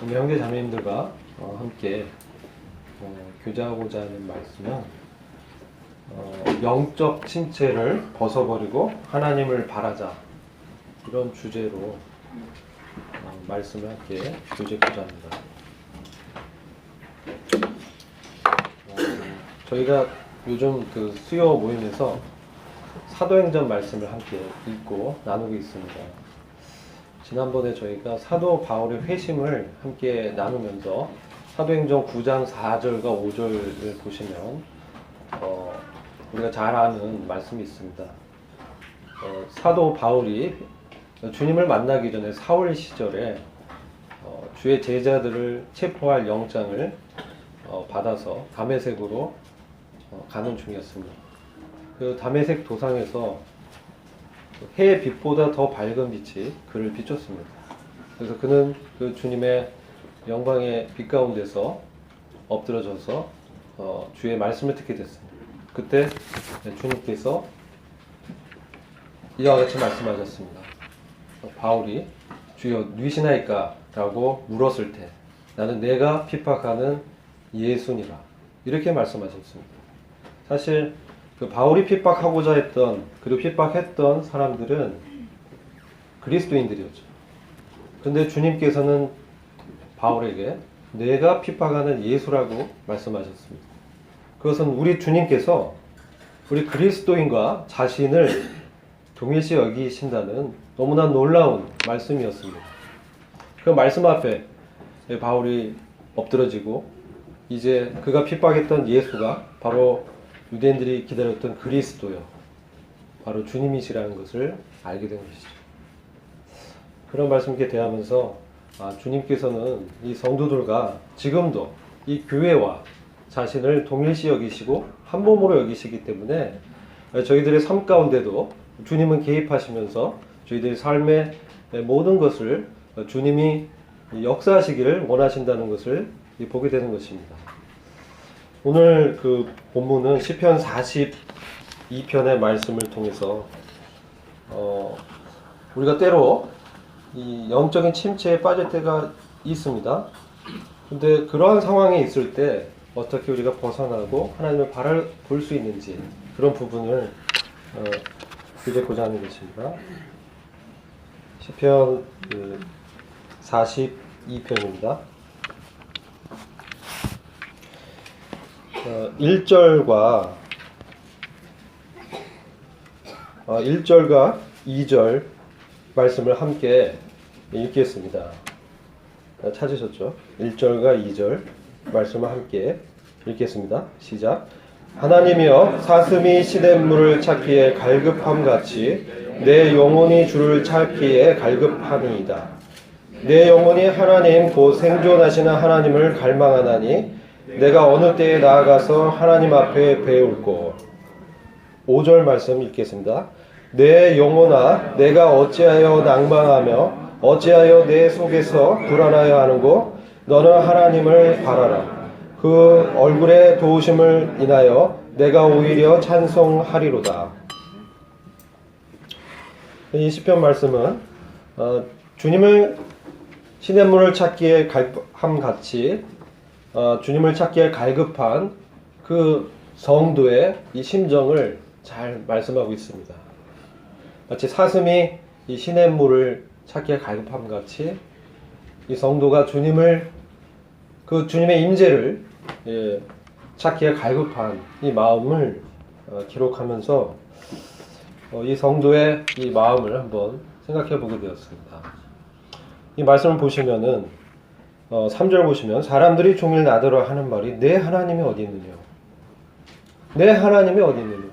우리 형제 자매님들과 함께 교제하고자 하는 말씀은 영적 침체를 벗어버리고 하나님을 바라자, 이런 주제로 말씀을 함께 교제하고자 합니다. 저희가 요즘 그 수요 모임에서 사도행전 말씀을 함께 읽고 나누고 있습니다. 지난번에 저희가 사도 바울의 회심을 함께 나누면서 사도행전 9장 4절과 5절을 보시면 우리가 잘 아는 말씀이 있습니다. 사도 바울이 주님을 만나기 전에 사울 시절에 주의 제자들을 체포할 영장을 받아서 다메섹으로 가는 중이었습니다. 그 다메섹 도상에서 해의 빛보다 더 밝은 빛이 그를 비췄습니다. 그래서 그는 그 주님의 영광의 빛 가운데서 엎드러져서 주의 말씀을 듣게 됐습니다. 그때 주님께서 이와 같이 말씀하셨습니다. 바울이 주여 누구시나이까? 라고 물었을 때 나는 내가 핍박하는 예수니라, 이렇게 말씀하셨습니다. 사실 그 바울이 핍박하고자 했던, 그리고 핍박했던 사람들은 그리스도인들이었죠. 그런데 주님께서는 바울에게 내가 핍박하는 예수라고 말씀하셨습니다. 그것은 우리 주님께서 우리 그리스도인과 자신을 동일시 여기신다는 너무나 놀라운 말씀이었습니다. 그 말씀 앞에 바울이 엎드러지고 이제 그가 핍박했던 예수가 바로 유대인들이 기다렸던 그리스도요, 바로 주님이시라는 것을 알게 된 것이죠. 그런 말씀께 대하면서 주님께서는 이 성도들과 지금도 이 교회와 자신을 동일시 여기시고 한 몸으로 여기시기 때문에 저희들의 삶 가운데도 주님은 개입하시면서 저희들의 삶의 모든 것을 주님이 역사하시기를 원하신다는 것을 보게 되는 것입니다. 오늘 그 본문은 시편 42편의 말씀을 통해서 우리가 때로 이 영적인 침체에 빠질 때가 있습니다. 근데 그러한 상황에 있을 때 어떻게 우리가 벗어나고 하나님을 바라볼 수 있는지, 그런 부분을 교제하고자 하는 것입니다. 시편 42편입니다. 1절과 2절 말씀을 함께 읽겠습니다. 찾으셨죠? 1절과 2절 말씀을 함께 읽겠습니다. 시작. 하나님이여, 사슴이 시냇물을 찾기에 갈급함같이 내 영혼이 주를 찾기에 갈급함이이다. 내 영혼이 하나님 곧 생존하시는 하나님을 갈망하나니 내가 어느 때에 나아가서 하나님 앞에 배울꼬. 5절 말씀 읽겠습니다. 내 영혼아, 내가 어찌하여 낭망하며 어찌하여 내 속에서 불안하여 하는고? 너는 하나님을 바라라. 그 얼굴의 도우심을 인하여 내가 오히려 찬송하리로다. 이 시편 말씀은 주님을 시냇물을 찾기에 갈급함같이 주님을 찾기에 갈급한 그 성도의 이 심정을 잘 말씀하고 있습니다. 마치 사슴이 이 시냇물을 찾기에 갈급함같이 이 성도가 주님을, 그 주님의 임재를 찾기에 갈급한 이 마음을 기록하면서 이 성도의 이 마음을 한번 생각해 보게 되었습니다. 이 말씀을 보시면은 3절 보시면 사람들이 종일 나더러 하는 말이 내 하나님이 어디 있느냐, 내 하나님이 어디 있느냐,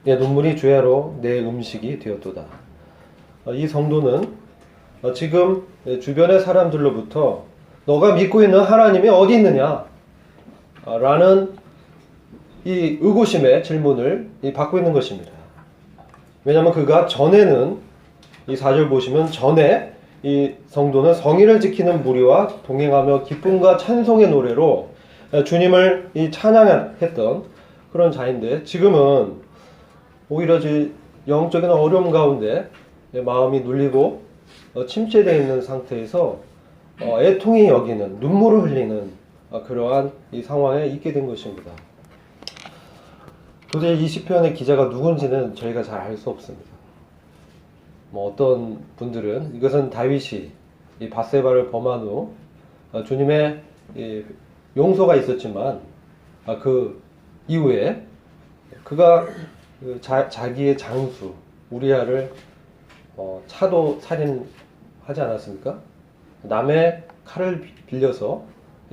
내 눈물이 주야로 내 음식이 되었도다. 이 성도는 지금 주변의 사람들로부터 너가 믿고 있는 하나님이 어디 있느냐 라는 이 의구심의 질문을 받고 있는 것입니다. 왜냐하면 그가 전에는, 이 4절 보시면 전에 이 성도는 성의를 지키는 무리와 동행하며 기쁨과 찬송의 노래로 주님을 찬양했던 그런 자인데, 지금은 오히려 영적인 어려움 가운데 마음이 눌리고 침체되어 있는 상태에서 애통이 여기는, 눈물을 흘리는 그러한 이 상황에 있게 된 것입니다. 도대체 이 시편의 기자가 누군지는 저희가 잘 알 수 없습니다. 어떤 분들은 이것은 다윗이 이 밧세바를 범한 후 주님의 용서가 있었지만 그 이후에 그가 자기의 장수 우리아를 차도 살인하지 않았습니까? 남의 칼을 빌려서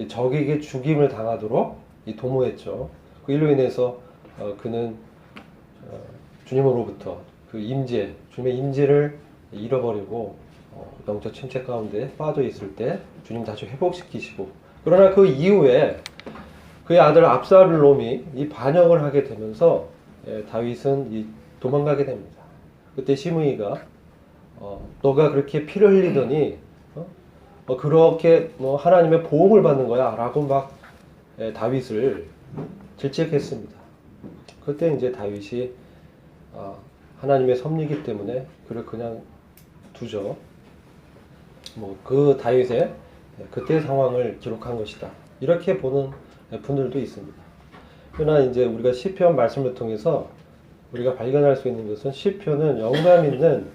적에게 죽임을 당하도록 도모했죠. 그 일로 인해서 그는 주님으로부터 그 임재, 주님의 임재를 잃어버리고 영적 침체 가운데 빠져 있을 때 주님 다시 회복시키시고, 그러나 그 이후에 그의 아들 압살롬이 이 반역을 하게 되면서 다윗은 도망가게 됩니다. 그때 시므이가 너가 그렇게 피를 흘리더니 그렇게 하나님의 보응을 받는 거야 라고 막 다윗을 질책했습니다. 그때 이제 다윗이 하나님의 섭리이기 때문에 그를 그냥 두죠. 그 다윗의 그때 상황을 기록한 것이다, 이렇게 보는 분들도 있습니다. 그러나 이제 우리가 시편 말씀을 통해서 우리가 발견할 수 있는 것은, 시편은 영감 있는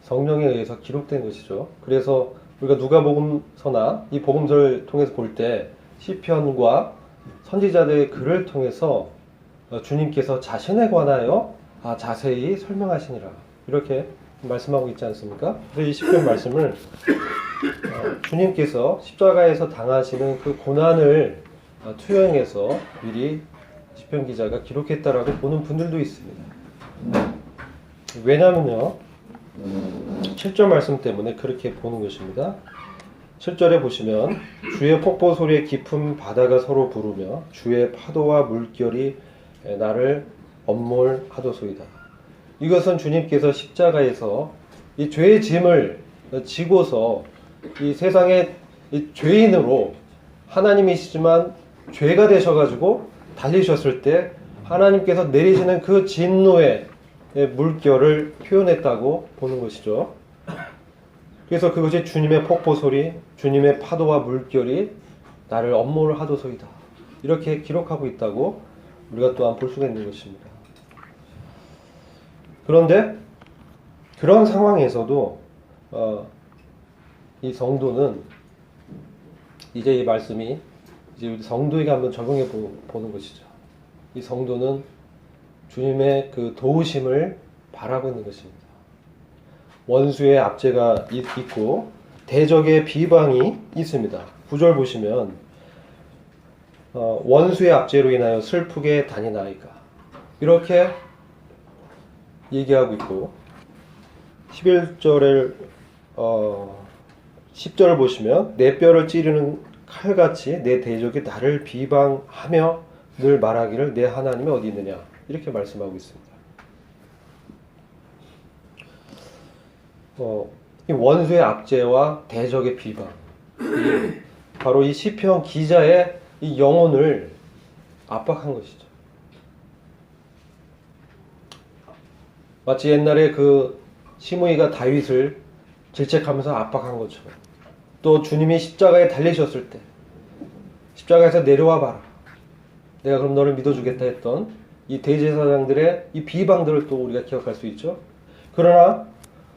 성령에 의해서 기록된 것이죠. 그래서 우리가 누가복음서나 이 복음서를 통해서 볼 때 시편과 선지자들의 글을 통해서 주님께서 자신에 관하여 자세히 설명하시니라, 이렇게 말씀하고 있지 않습니까? 그래서 이 시편 말씀을 주님께서 십자가에서 당하시는 그 고난을 투영해서 미리 시편 기자가 기록했다라고 보는 분들도 있습니다. 왜냐면요, 7절 말씀 때문에 그렇게 보는 것입니다. 7절에 보시면 주의 폭포 소리에 깊은 바다가 서로 부르며 주의 파도와 물결이 나를 엄몰하도소이다. 이것은 주님께서 십자가에서 이 죄의 짐을 지고서 이 세상의 이 죄인으로, 하나님이시지만 죄가 되셔가지고 달리셨을 때 하나님께서 내리시는 그 진노의 물결을 표현했다고 보는 것이죠. 그래서 그것이 주님의 폭포 소리, 주님의 파도와 물결이 나를 엄몰하도소이다, 이렇게 기록하고 있다고 우리가 또한 볼 수가 있는 것입니다. 그런데 그런 상황에서도 이 성도는 이제 이 말씀이 이제 우리 성도에게 한번 적용해 보는 것이죠. 이 성도는 주님의 그 도우심을 바라고 있는 것입니다. 원수의 압제가 있고 대적의 비방이 있습니다. 9절 보시면 원수의 압제로 인하여 슬프게 다니나이까, 이렇게 얘기하고 있고, 11절을 10절을 보시면 내 뼈를 찌르는 칼같이 내 대적이 나를 비방하며 늘 말하기를 내 하나님이 어디 있느냐, 이렇게 말씀하고 있습니다. 이 원수의 압제와 대적의 비방, 바로 이 시편 기자의 이 영혼을 압박한 것이죠. 마치 옛날에 그 시므이가 다윗을 질책하면서 압박한 것처럼, 또 주님이 십자가에 달리셨을 때 십자가에서 내려와 봐라, 내가 그럼 너를 믿어주겠다 했던 이 대제사장들의 이 비방들을 또 우리가 기억할 수 있죠. 그러나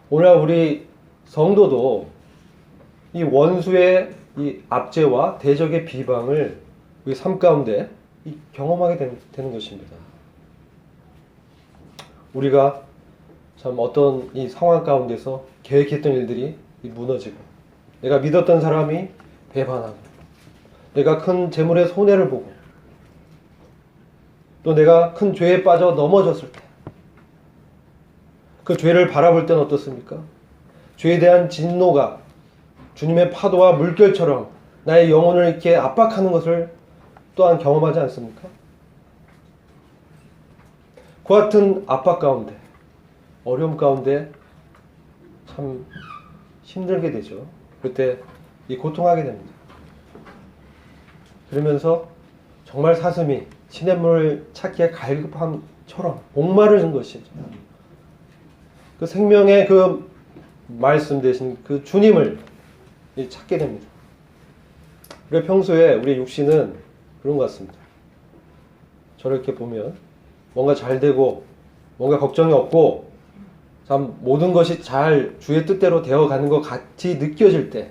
오늘 우리 성도도 이 원수의 이 압제와 대적의 비방을 우리 삶 가운데 경험하게 되는 것입니다. 우리가 참 어떤 이 상황 가운데서 계획했던 일들이 무너지고, 내가 믿었던 사람이 배반하고, 내가 큰 재물의 손해를 보고, 또 내가 큰 죄에 빠져 넘어졌을 때, 그 죄를 바라볼 때는 어떻습니까? 죄에 대한 진노가 주님의 파도와 물결처럼 나의 영혼을 이렇게 압박하는 것을 또한 경험하지 않습니까? 그 같은 압박 가운데, 어려움 가운데 참 힘들게 되죠. 그때 고통하게 됩니다. 그러면서 정말 사슴이 시냇물을 찾기에 갈급함처럼 목마르는 것이죠. 그 생명의 그 말씀 대신 그 주님을 찾게 됩니다. 우리 평소에 우리 육신은 그런 것 같습니다. 저렇게 보면 뭔가 잘 되고 뭔가 걱정이 없고 참 모든 것이 잘 주의 뜻대로 되어가는 것 같이 느껴질 때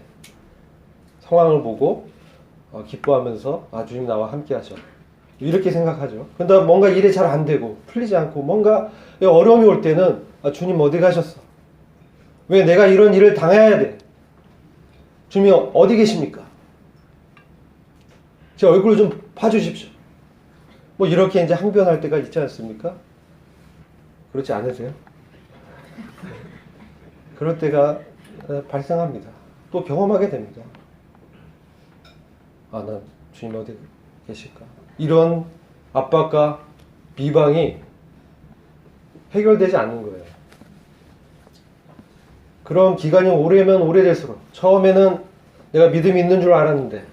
상황을 보고 기뻐하면서 주님 나와 함께 하셔, 이렇게 생각하죠. 근데 뭔가 일이 잘 안 되고 풀리지 않고 뭔가 어려움이 올 때는 주님 어디 가셨어? 왜 내가 이런 일을 당해야 돼? 주님 어디 계십니까? 제 얼굴을 좀 봐주십시오. 뭐 이렇게 이제 항변할 때가 있지 않습니까? 그렇지 않으세요? 그럴 때가 발생합니다. 또 경험하게 됩니다. 난 주님 어디 계실까? 이런 압박과 비방이 해결되지 않는 거예요. 그런 기간이 오래면 오래될수록, 처음에는 내가 믿음이 있는 줄 알았는데,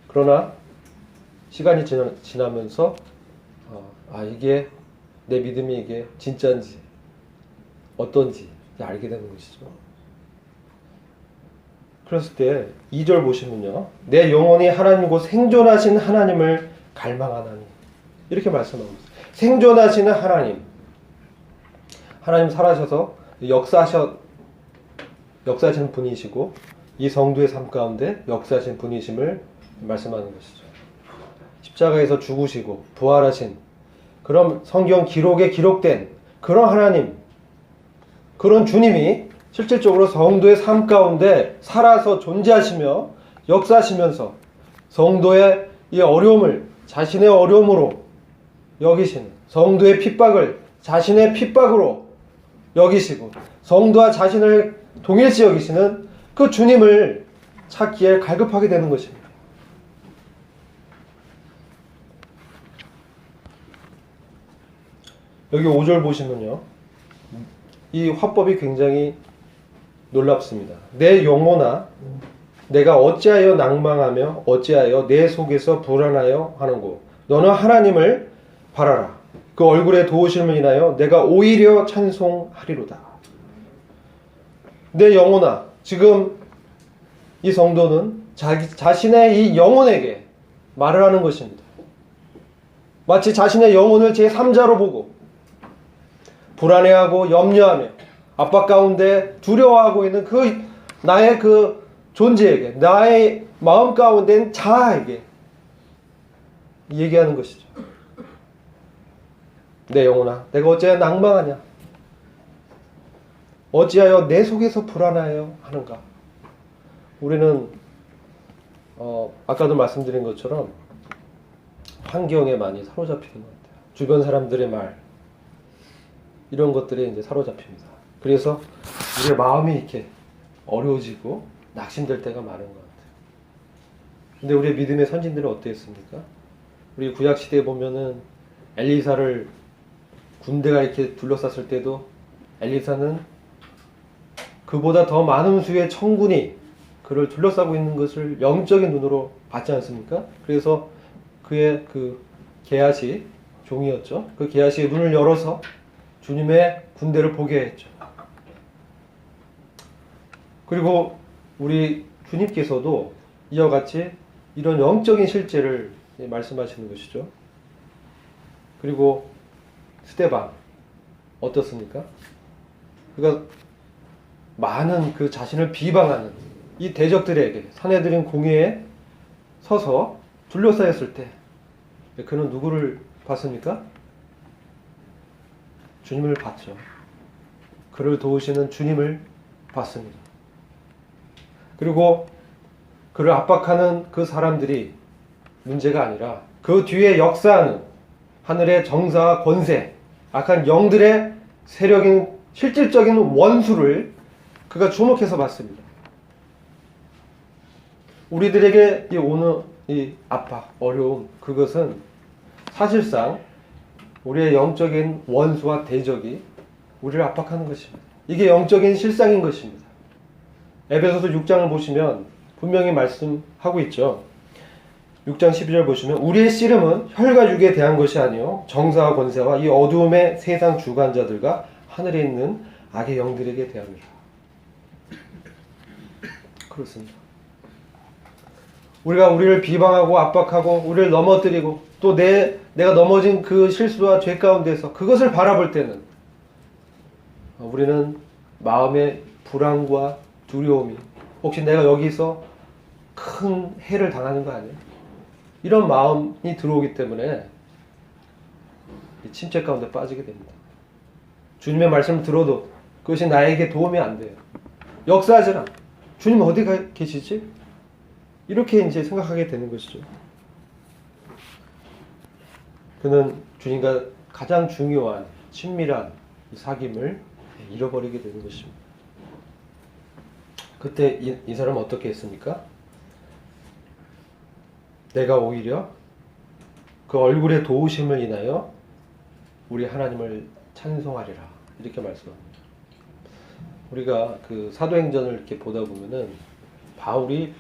그러나 시간이 지나면서 이게 내 믿음이 이게 진짜인지 어떤지 알게 되는 것이죠. 그랬을 때 2절 보시면요, 내 영혼이 하나님 곧 생존하신 하나님을 갈망하나니, 이렇게 말씀하고 있어요. 생존하시는 하나님 살아셔서 역사하시는 분이시고 이 성도의 삶 가운데 역사하신 분이심을 말씀하는 것이죠. 십자가에서 죽으시고 부활하신 그런 성경 기록에 기록된 그런 하나님, 그런 주님이 실질적으로 성도의 삶 가운데 살아서 존재하시며 역사하시면서 성도의 이 어려움을 자신의 어려움으로 여기시는, 성도의 핍박을 자신의 핍박으로 여기시고 성도와 자신을 동일시 여기시는 그 주님을 찾기에 갈급하게 되는 것입니다. 여기 5절 보시면요, 이 화법이 굉장히 놀랍습니다. 내 영혼아, 내가 어찌하여 낭망하며 어찌하여 내 속에서 불안하여 하는고, 너는 하나님을 바라라. 그 얼굴의 도우심을 인하여 내가 오히려 찬송하리로다. 내 영혼아, 지금 이 성도는 자신의 이 영혼에게 말을 하는 것입니다. 마치 자신의 영혼을 제3자로 보고 불안해하고 염려하며 압박 가운데 두려워하고 있는 나의 그 존재에게, 나의 마음 가운데는 자아에게 얘기하는 것이죠. 내 영혼아, 내가 어찌하여 낭망하냐? 어찌하여 내 속에서 불안하여 하는가? 우리는 아까도 말씀드린 것처럼 환경에 많이 사로잡히는 것 같아요. 주변 사람들의 말, 이런 것들에 이제 사로잡힙니다. 그래서 우리의 마음이 이렇게 어려워지고 낙심될 때가 많은 것 같아요. 근데 우리의 믿음의 선진들은 어땠습니까? 우리 구약 시대에 보면은 엘리사를 군대가 이렇게 둘러쌌을 때도 엘리사는 그보다 더 많은 수의 천군이 그를 둘러싸고 있는 것을 영적인 눈으로 봤지 않습니까? 그래서 그의 그 게하시 종이었죠. 그 게하시의 눈을 열어서 주님의 군대를 보게 했죠. 그리고 우리 주님께서도 이와 같이 이런 영적인 실제를 말씀하시는 것이죠. 그리고 스데반 어떻습니까? 그가 많은 그 자신을 비방하는 이 대적들에게 사내들인 공회에 서서 둘러싸였을 때 그는 누구를 봤습니까? 주님을 봤죠. 그를 도우시는 주님을 봤습니다. 그리고 그를 압박하는 그 사람들이 문제가 아니라 그 뒤에 역사하는 하늘의 정사와 권세, 악한 영들의 세력인 실질적인 원수를 그가 주목해서 봤습니다. 우리들에게 오는 이 압박, 어려움, 그것은 사실상 우리의 영적인 원수와 대적이 우리를 압박하는 것입니다. 이게 영적인 실상인 것입니다. 에베소서 6장을 보시면 분명히 말씀하고 있죠. 6장 12절 보시면 우리의 씨름은 혈과 육에 대한 것이 아니요 정사와 권세와 이 어두움의 세상 주관자들과 하늘에 있는 악의 영들에게 대합니다. 그렇습니다. 우리가 우리를 비방하고 압박하고 우리를 넘어뜨리고 또 내가 넘어진 그 실수와 죄 가운데서 그것을 바라볼 때는 우리는 마음의 불안과 두려움이 혹시 내가 여기서 큰 해를 당하는 거 아니에요? 이런 마음이 들어오기 때문에 이 침체 가운데 빠지게 됩니다. 주님의 말씀을 들어도 그것이 나에게 도움이 안 돼요. 역사하지 않아. 주님 어디 계시지? 이렇게 이제 생각하게 되는 것이죠. 그는 주님과 가장 중요한 친밀한 사귐을 잃어버리게 되는 것입니다. 그때 이 사람은 어떻게 했습니까? 내가 오히려 그 얼굴의 도우심을 인하여 우리 하나님을 찬송하리라 이렇게 말씀합니다. 우리가 그 사도행전을 이렇게 보다 보면은 바울이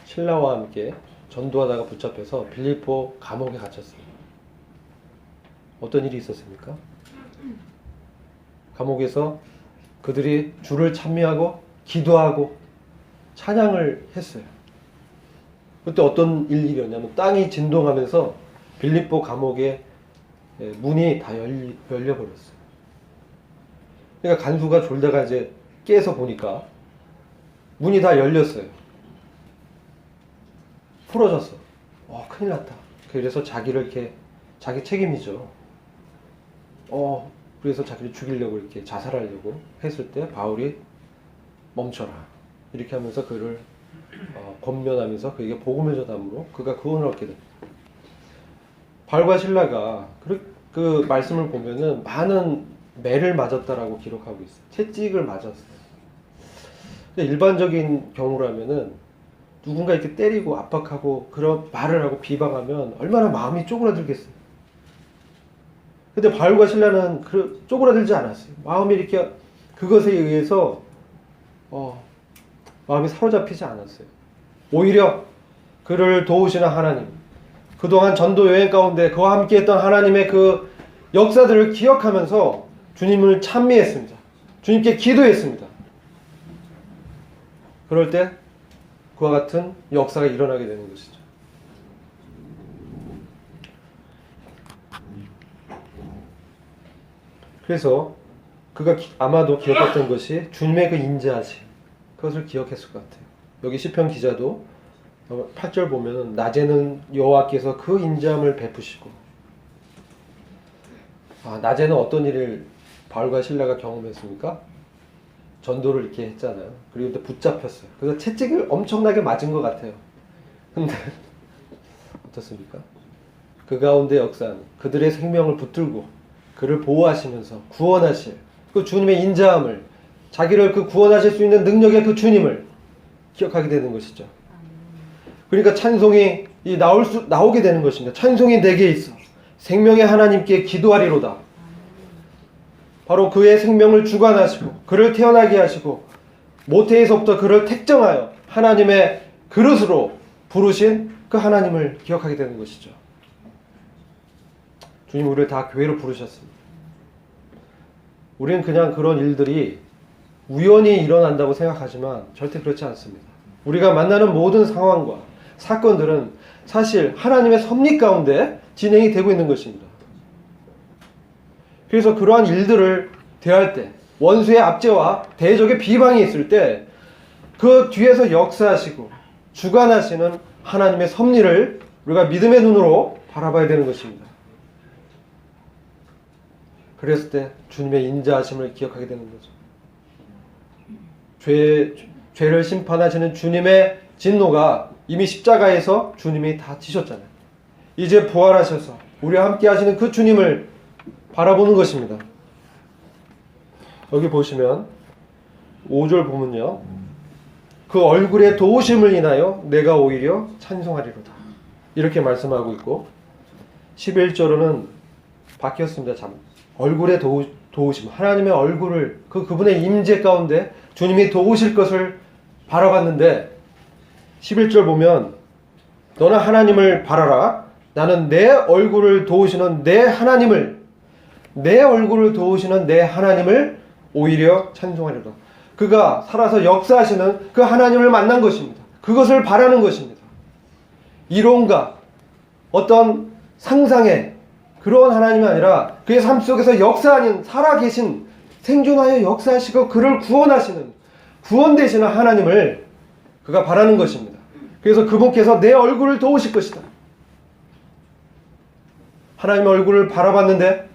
신라와 함께 전도하다가 붙잡혀서 빌립보 감옥에 갇혔습니다. 어떤 일이 있었습니까? 감옥에서 그들이 주를 찬미하고 기도하고 찬양을 했어요. 그때 어떤 일이었냐면 땅이 진동하면서 빌립보 감옥의 문이 다 열려버렸어요. 그러니까 간수가 졸다가 이제 깨서 보니까 문이 다 열렸어요. 풀어졌어. 큰일 났다. 그래서 자기를 이렇게 자기 책임이죠. 그래서 자기를 죽이려고 이렇게 자살하려고 했을 때 바울이 멈춰라. 이렇게 하면서 그를 권면하면서 그에게 복음을 전함으로 그가 구원을 얻게 됩니다. 바울과 실라가 그 말씀을 보면은 많은 매를 맞았다라고 기록하고 있어요. 채찍을 맞았어요. 근데 일반적인 경우라면은 누군가 이렇게 때리고 압박하고 그런 말을 하고 비방하면 얼마나 마음이 쪼그라들겠어요. 근데 바울과 실라는 쪼그라들지 않았어요. 마음이 이렇게 그것에 의해서 마음이 사로잡히지 않았어요. 오히려 그를 도우시는 하나님, 그동안 전도 여행 가운데 그와 함께 했던 하나님의 그 역사들을 기억하면서 주님을 찬미했습니다. 주님께 기도했습니다. 그럴 때 그와 같은 역사가 일어나게 되는 것이죠. 그래서 그가 아마도 기억했던 것이 주님의 그 인자하심, 그것을 기억했을 것 같아요. 여기 시편 기자도 8절 보면 낮에는 여호와께서 그 인자함을 베푸시고, 낮에는 어떤 일을 바울과 실라가 경험했습니까? 전도를 이렇게 했잖아요. 그리고 또 붙잡혔어요. 그래서 채찍을 엄청나게 맞은 것 같아요. 근데 어떻습니까? 그 가운데 역사는 그들의 생명을 붙들고 그를 보호하시면서 구원하실 그 주님의 인자함을, 자기를 그 구원하실 수 있는 능력의 그 주님을 기억하게 되는 것이죠. 그러니까 찬송이 나오게 되는 것입니다. 찬송이 내게 있어 생명의 하나님께 기도하리로다. 바로 그의 생명을 주관하시고 그를 태어나게 하시고 모태에서부터 그를 택정하여 하나님의 그릇으로 부르신 그 하나님을 기억하게 되는 것이죠. 주님 우리를 다 교회로 부르셨습니다. 우리는 그냥 그런 일들이 우연히 일어난다고 생각하지만 절대 그렇지 않습니다. 우리가 만나는 모든 상황과 사건들은 사실 하나님의 섭리 가운데 진행이 되고 있는 것입니다. 그래서 그러한 일들을 대할 때, 원수의 압제와 대적의 비방이 있을 때 그 뒤에서 역사하시고 주관하시는 하나님의 섭리를 우리가 믿음의 눈으로 바라봐야 되는 것입니다. 그랬을 때 주님의 인자하심을 기억하게 되는 거죠. 죄를 심판하시는 주님의 진노가 이미 십자가에서 주님이 다 지셨잖아요. 이제 부활하셔서 우리와 함께 하시는 그 주님을 바라보는 것입니다. 여기 보시면 5절 보면요, 그 얼굴의 도우심을 인하여 내가 오히려 찬송하리로다 이렇게 말씀하고 있고, 11절로는 바뀌었습니다. 얼굴의 도우심, 하나님의 얼굴을 그분의 임재 가운데 주님이 도우실 것을 바라봤는데 11절 보면 너는 하나님을 바라라. 나는 내 얼굴을 도우시는 내 하나님을 오히려 찬송하리로다. 그가 살아서 역사하시는 그 하나님을 만난 것입니다. 그것을 바라는 것입니다. 이론과 어떤 상상의 그런 하나님이 아니라 그의 삶 속에서 역사하는, 살아계신, 생존하여 역사하시고 그를 구원하시는, 구원되시는 하나님을 그가 바라는 것입니다. 그래서 그분께서 내 얼굴을 도우실 것이다. 하나님의 얼굴을 바라봤는데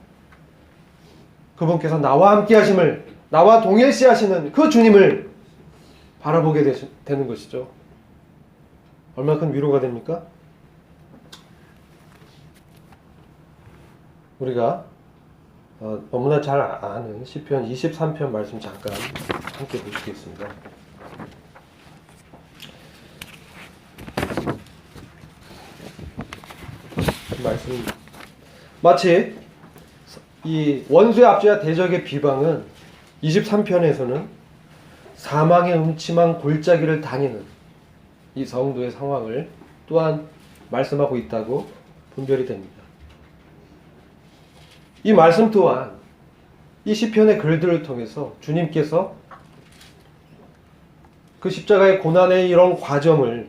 그분께서 나와 함께 하심을, 나와 동일시 하시는 그 주님을 바라보게 되는 것이죠. 얼마나 큰 위로가 됩니까? 우리가 너무나 잘 아는 시편 23편 말씀 잠깐 함께 보시겠습니다. 말씀, 마치 이 원수의 압제와 대적의 비방은 23편에서는 사망의 음침한 골짜기를 다니는 이 성도의 상황을 또한 말씀하고 있다고 분별이 됩니다. 이 말씀 또한 이 시편의 글들을 통해서 주님께서 그 십자가의 고난의 이런 과정을,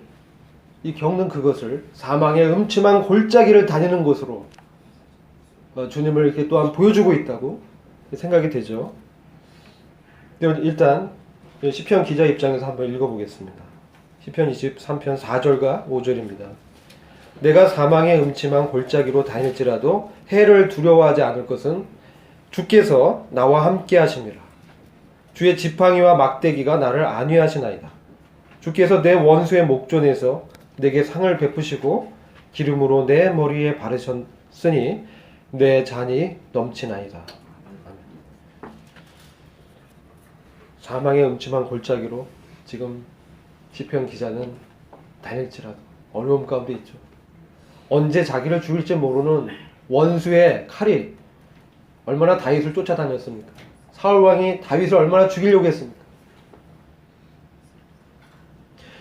이 겪는 그것을 사망의 음침한 골짜기를 다니는 것으로 주님을 이렇게 또한 보여주고 있다고 생각이 되죠. 일단 시편 기자 입장에서 한번 읽어보겠습니다. 시편 23편 4절과 5절입니다. 내가 사망의 음침한 골짜기로 다닐지라도 해를 두려워하지 않을 것은 주께서 나와 함께 하심이라. 주의 지팡이와 막대기가 나를 안위하시나이다. 주께서 내 원수의 목전에서 내게 상을 베푸시고 기름으로 내 머리에 바르셨으니 내 잔이 넘치나이다. 아멘. 사망의 음침한 골짜기로 지금 시편 기자는 다닐지라도 어려움 가운데 있죠. 언제 자기를 죽일지 모르는 원수의 칼이 얼마나 다윗을 쫓아다녔습니까? 사울 왕이 다윗을 얼마나 죽이려고 했습니까?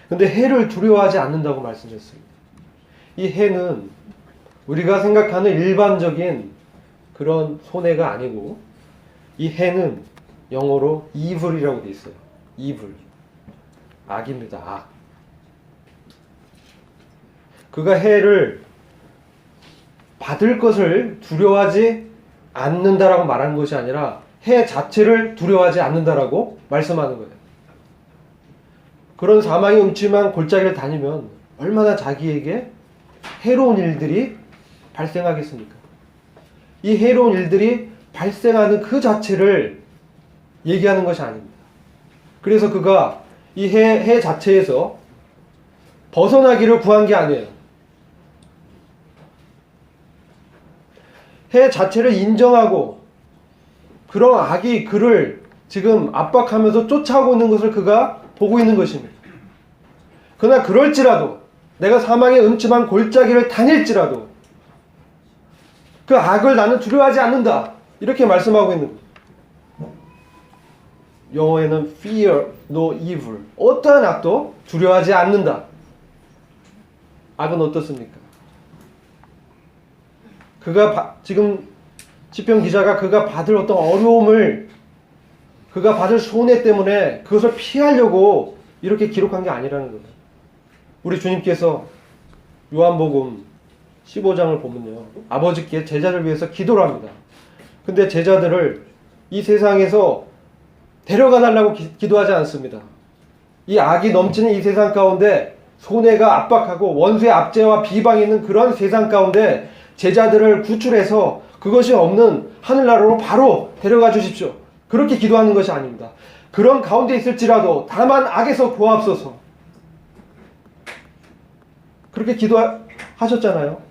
근데 해를 두려워하지 않는다고 말씀했습니다. 이 해는 우리가 생각하는 일반적인 그런 손해가 아니고, 이 해는 영어로 evil이라고 되어 있어요. evil. 악입니다. 악. 그가 해를 받을 것을 두려워하지 않는다라고 말하는 것이 아니라 해 자체를 두려워하지 않는다라고 말씀하는 거예요. 그런 사망의 음침한 골짜기를 다니면 얼마나 자기에게 해로운 일들이 발생하겠습니까? 이 해로운 일들이 발생하는 그 자체를 얘기하는 것이 아닙니다. 그래서 그가 이 해 자체에서 벗어나기를 구한 게 아니에요. 해 자체를 인정하고 그런 악이 그를 지금 압박하면서 쫓아오고 있는 것을 그가 보고 있는 것입니다. 그러나 그럴지라도, 내가 사망의 음침한 골짜기를 다닐지라도 그 악을 나는 두려워하지 않는다, 이렇게 말씀하고 있는 거예요. 영어에는 fear no evil, 어떠한 악도 두려워하지 않는다. 악은 어떻습니까? 그가 지금 시편 기자가 그가 받을 어떤 어려움을, 그가 받을 손해 때문에 그것을 피하려고 이렇게 기록한 게 아니라는 거예요. 우리 주님께서 요한복음 15장을 보면요, 아버지께 제자를 위해서 기도를 합니다. 근데 제자들을 이 세상에서 데려가 달라고 기도하지 않습니다. 이 악이 넘치는 이 세상 가운데, 손해가 압박하고 원수의 압제와 비방이 있는 그런 세상 가운데 제자들을 구출해서 그것이 없는 하늘나라로 바로 데려가 주십시오, 그렇게 기도하는 것이 아닙니다. 그런 가운데 있을지라도 다만 악에서 구하옵소서, 그렇게 기도하셨잖아요.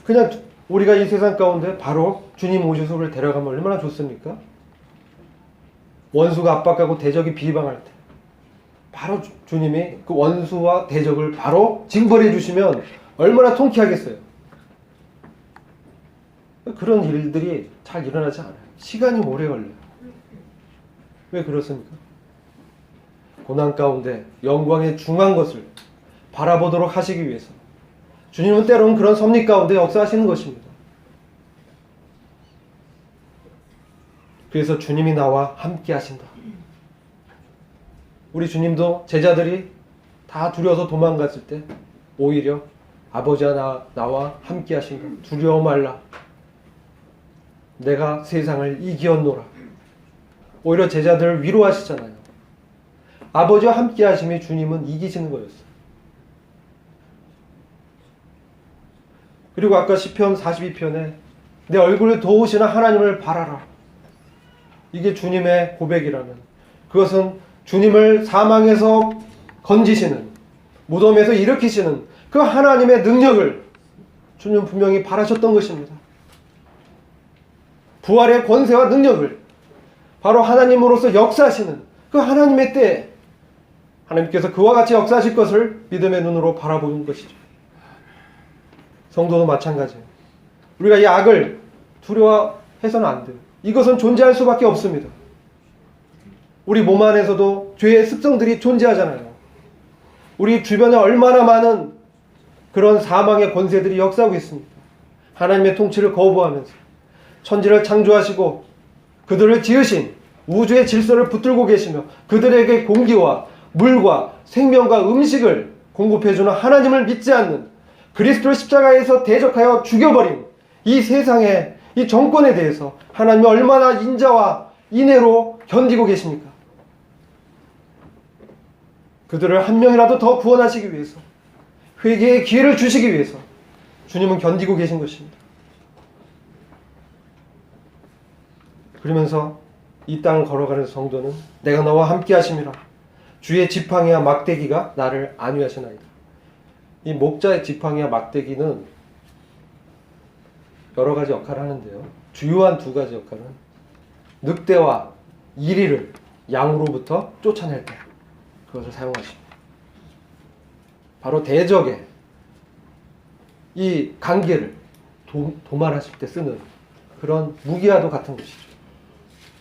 그냥 우리가 이 세상 가운데 바로 주님 오셔서 우리를 데려가면 얼마나 좋습니까? 원수가 압박하고 대적이 비방할 때 바로 주님이 그 원수와 대적을 바로 징벌해 주시면 얼마나 통쾌하겠어요. 그런 일들이 잘 일어나지 않아요. 시간이 오래 걸려요. 왜 그렇습니까? 고난 가운데 영광의 중한 것을 바라보도록 하시기 위해서 주님은 때로는 그런 섭리 가운데 역사하시는 것입니다. 그래서 주님이 나와 함께 하신다. 우리 주님도 제자들이 다 두려워서 도망갔을 때 오히려 아버지와 나와 함께 하신다. 두려워 말라. 내가 세상을 이기었노라. 오히려 제자들을 위로하시잖아요. 아버지와 함께 하심이 주님은 이기시는 거였어요. 그리고 아까 시편 42편에 내 얼굴을 도우시는 하나님을 바라라. 이게 주님의 고백이라면, 그것은 주님을 사망에서 건지시는, 무덤에서 일으키시는 그 하나님의 능력을 주님 분명히 바라셨던 것입니다. 부활의 권세와 능력을 바로 하나님으로서 역사하시는 그 하나님의 때에 하나님께서 그와 같이 역사하실 것을 믿음의 눈으로 바라보는 것이죠. 성도도 마찬가지예요. 우리가 이 악을 두려워해서는 안 돼요. 이것은 존재할 수밖에 없습니다. 우리 몸 안에서도 죄의 습성들이 존재하잖아요. 우리 주변에 얼마나 많은 그런 사망의 권세들이 역사하고 있습니다. 하나님의 통치를 거부하면서 천지를 창조하시고 그들을 지으신 우주의 질서를 붙들고 계시며 그들에게 공기와 물과 생명과 음식을 공급해주는 하나님을 믿지 않는, 그리스도를 십자가에서 대적하여 죽여버린 이 세상의 이 정권에 대해서 하나님이 얼마나 인자와 인애로 견디고 계십니까? 그들을 한 명이라도 더 구원하시기 위해서, 회개의 기회를 주시기 위해서 주님은 견디고 계신 것입니다. 그러면서 이 땅을 걸어가는 성도는 내가 너와 함께 하심이라. 주의 지팡이와 막대기가 나를 안위하시나이다. 이 목자의 지팡이와 막대기는 여러 가지 역할을 하는데요. 주요한 두 가지 역할은 늑대와 이리를 양으로부터 쫓아낼 때 그것을 사용하십니다. 바로 대적의 이 관계를 도말하실 때 쓰는 그런 무기와도 같은 것이죠.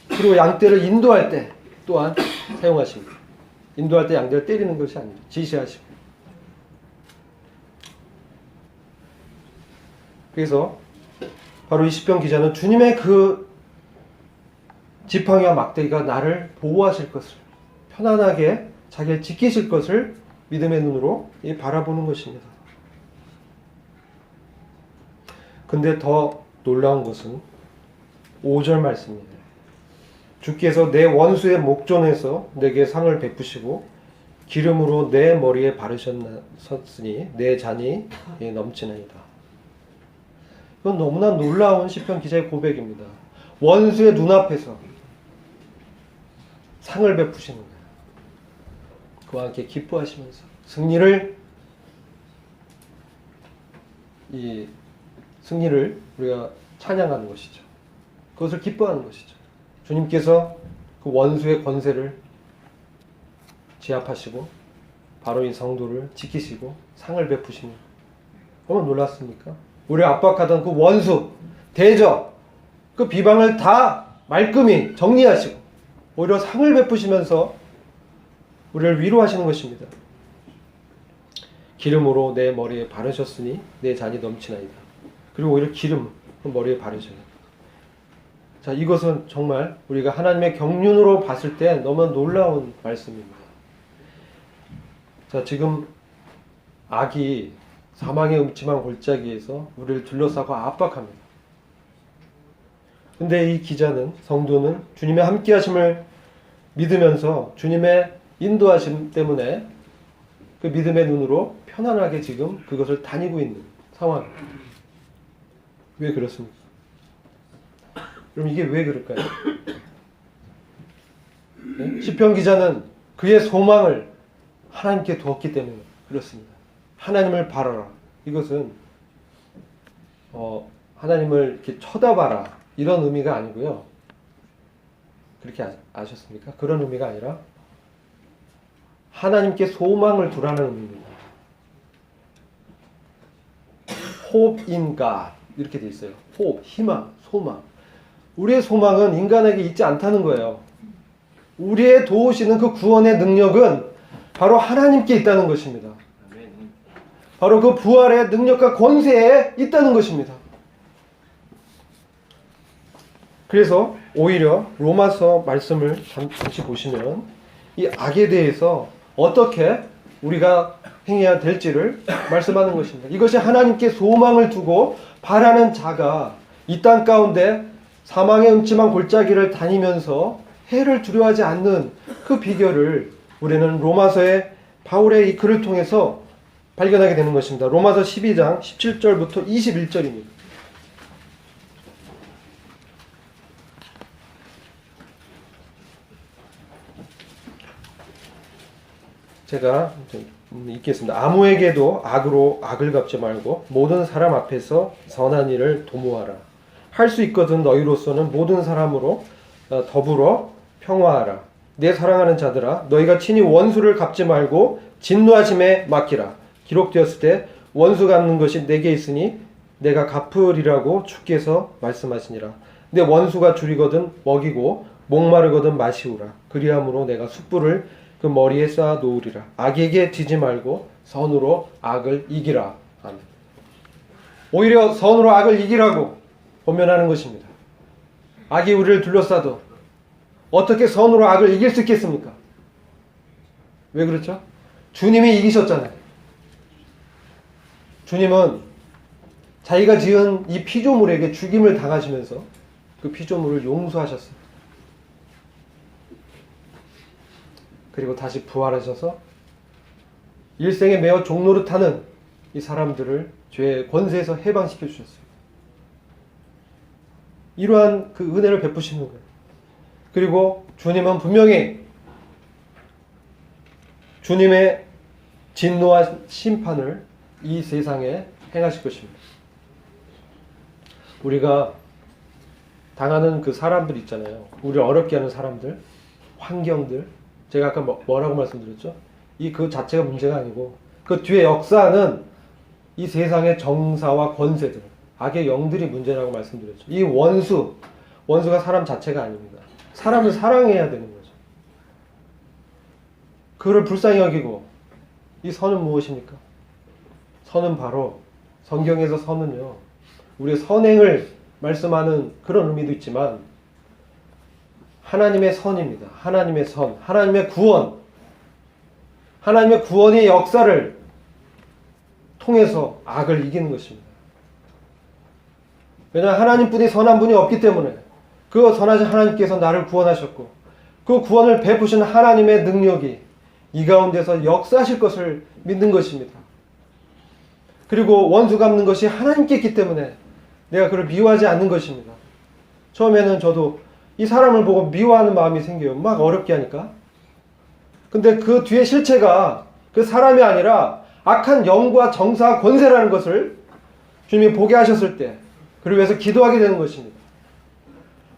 그리고 양떼를 인도할 때 또한 사용하십니다. 인도할 때 양떼를 때리는 것이 아니죠. 지시하시고. 그래서 바로 이 시편 기자는 주님의 그 지팡이와 막대기가 나를 보호하실 것을, 편안하게 자기를 지키실 것을 믿음의 눈으로 바라보는 것입니다. 근데 더 놀라운 것은 5절 말씀입니다. 주께서 내 원수의 목전에서 내게 상을 베푸시고 기름으로 내 머리에 바르셨으니 내 잔이 넘치나이다. 이건 너무나 놀라운 시편 기자의 고백입니다. 원수의 눈앞에서 상을 베푸시는 거예요. 그와 함께 기뻐하시면서 승리를 우리가 찬양하는 것이죠. 그것을 기뻐하는 것이죠. 주님께서 그 원수의 권세를 제압하시고 바로 이 성도를 지키시고 상을 베푸시는, 얼마나 놀랐습니까? 우리를 압박하던 그 원수, 대적, 그 비방을 다 말끔히 정리하시고 오히려 상을 베푸시면서 우리를 위로하시는 것입니다. 기름으로 내 머리에 바르셨으니 내 잔이 넘치나이다. 그리고 오히려 기름 머리에 바르셔요. 자, 이것은 정말 우리가 하나님의 경륜으로 봤을 때 너무 놀라운 말씀입니다. 자, 지금 악이 사망의 음침한 골짜기에서 우리를 둘러싸고 압박합니다. 근데 이 기자는, 성도는 주님의 함께하심을 믿으면서 주님의 인도하심 때문에 그 믿음의 눈으로 편안하게 지금 그것을 다니고 있는 상황. 왜 그렇습니까? 그럼 이게 왜 그럴까요? 네? 시편 기자는 그의 소망을 하나님께 두었기 때문에 그렇습니다. 하나님을 바라라. 이것은 하나님을 이렇게 쳐다봐라 이런 의미가 아니고요. 그렇게 아셨습니까? 그런 의미가 아니라 하나님께 소망을 두라는 의미입니다. Hope in God 이렇게 돼 있어요. Hope, 희망, 소망. 우리의 소망은 인간에게 있지 않다는 거예요. 우리의 도우시는 그 구원의 능력은 바로 하나님께 있다는 것입니다. 바로 그 부활의 능력과 권세에 있다는 것입니다. 그래서 오히려 로마서 말씀을 잠시 보시면 이 악에 대해서 어떻게 우리가 행해야 될지를 말씀하는 것입니다. 이것이 하나님께 소망을 두고 바라는 자가 이 땅 가운데 사망의 음침한 골짜기를 다니면서 해를 두려워하지 않는 그 비결을 우리는 로마서의 바울의 이 글을 통해서 발견하게 되는 것입니다. 로마서 12장 17절부터 21절입니다. 제가 읽겠습니다. 아무에게도 악으로 악을 갚지 말고 모든 사람 앞에서 선한 일을 도모하라. 할 수 있거든 너희로서는 모든 사람으로 더불어 평화하라. 내 사랑하는 자들아, 너희가 친히 원수를 갚지 말고 진노하심에 맡기라. 기록되었을 때 원수 갚는 것이 내게 있으니 내가 갚으리라고 주께서 말씀하시니라. 내 원수가 줄이거든 먹이고 목마르거든 마시우라. 그리함으로 내가 숯불을 그 머리에 쌓아 놓으리라. 악에게 지지 말고 선으로 악을 이기라. 아멘. 오히려 선으로 악을 이기라고 권면하는 것입니다. 악이 우리를 둘러싸도 어떻게 선으로 악을 이길 수 있겠습니까? 왜 그렇죠? 주님이 이기셨잖아요. 주님은 자기가 지은 이 피조물에게 죽임을 당하시면서 그 피조물을 용서하셨어요. 그리고 다시 부활하셔서 일생에 매어 종노릇하는 이 사람들을 죄의 권세에서 해방시켜 주셨어요. 이러한 그 은혜를 베푸시는 거예요. 그리고 주님은 분명히 주님의 진노와 심판을 이 세상에 행하실 것입니다. 우리가 당하는 그 사람들 있잖아요. 우리를 어렵게 하는 사람들, 환경들. 제가 아까 뭐라고 말씀드렸죠? 그 자체가 문제가 아니고 그 뒤에 역사는 이 세상의 정사와 권세들, 악의 영들이 문제라고 말씀드렸죠. 이 원수가 사람 자체가 아닙니다. 사람을 사랑해야 되는 거죠. 그를 불쌍히 여기고 이 선은 무엇입니까? 선은 바로 성경에서 선은요, 우리의 선행을 말씀하는 그런 의미도 있지만 하나님의 선입니다. 하나님의 선, 하나님의 구원, 하나님의 구원의 역사를 통해서 악을 이기는 것입니다. 왜냐하면 하나님뿐이 선한 분이 없기 때문에 그 선하신 하나님께서 나를 구원하셨고 그 구원을 베푸신 하나님의 능력이 이 가운데서 역사하실 것을 믿는 것입니다. 그리고 원수 갚는 것이 하나님께 있기 때문에 내가 그를 미워하지 않는 것입니다. 처음에는 저도 이 사람을 보고 미워하는 마음이 생겨요. 막 어렵게 하니까. 근데 그 뒤에 실체가 그 사람이 아니라 악한 영과 정사 권세라는 것을 주님이 보게 하셨을 때 그를 위해서 기도하게 되는 것입니다.